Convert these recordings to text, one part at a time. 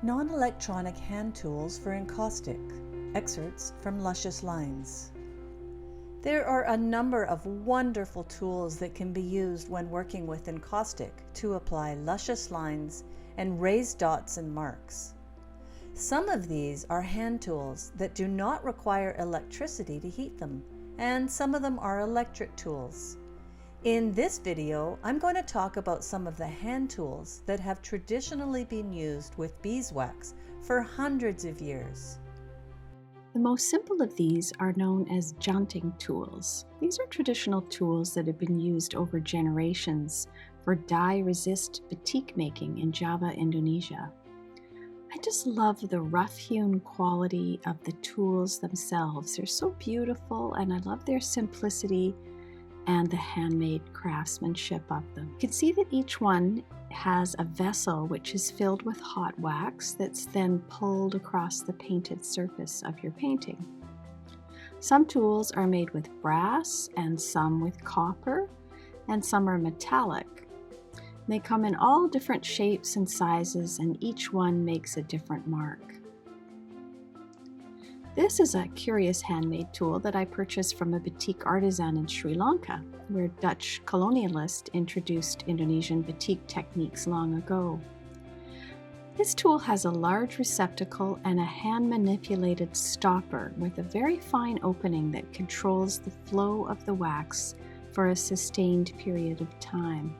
Non-electronic hand tools for encaustic. Excerpts from Luscious Lines. There are a number of wonderful tools that can be used when working with encaustic to apply luscious lines and raise dots and marks. Some of these are hand tools that do not require electricity to heat them, and some of them are electric tools. In this video, I'm going to talk about some of the hand tools that have traditionally been used with beeswax for hundreds of years. The most simple of these are known as Tjanting tools. These are traditional tools that have been used over generations for dye-resist batik making in Java, Indonesia. I just love the rough-hewn quality of the tools themselves. They're so beautiful, and I love their simplicity and the handmade craftsmanship of them. You can see that each one has a vessel which is filled with hot wax that's then pulled across the painted surface of your painting. Some tools are made with brass and some with copper, and some are metallic. They come in all different shapes and sizes, and each one makes a different mark. This is a curious handmade tool that I purchased from a batik artisan in Sri Lanka, where Dutch colonialists introduced Indonesian batik techniques long ago. This tool has a large receptacle and a hand-manipulated stopper with a very fine opening that controls the flow of the wax for a sustained period of time.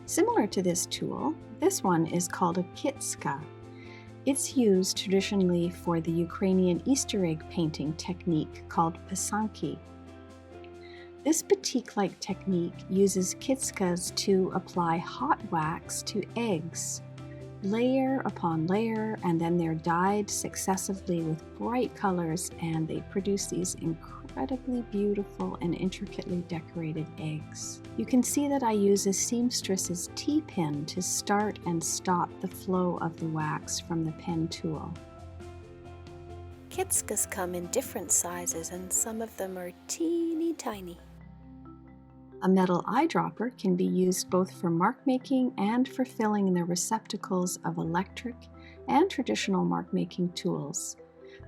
Similar to this tool, this one is called a Kitska. It's used traditionally for the Ukrainian Easter egg painting technique called pisanki. This batik-like technique uses Kitskas to apply hot wax to eggs, layer upon layer, and then they're dyed successively with bright colors, and they produce these incredibly beautiful and intricately decorated eggs. You can see that I use a seamstress's T-pin to start and stop the flow of the wax from the pen tool. Kitskas come in different sizes, and some of them are teeny tiny. A metal eyedropper can be used both for mark making and for filling in the receptacles of electric and traditional mark making tools.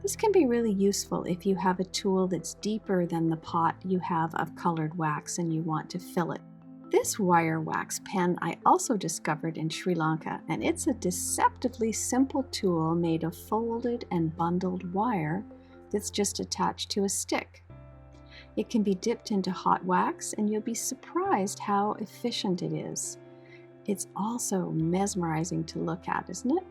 This can be really useful if you have a tool that's deeper than the pot you have of colored wax and you want to fill it. This wire wax pen I also discovered in Sri Lanka, and it's a deceptively simple tool made of folded and bundled wire that's just attached to a stick. It can be dipped into hot wax, and you'll be surprised how efficient it is. It's also mesmerizing to look at, isn't it?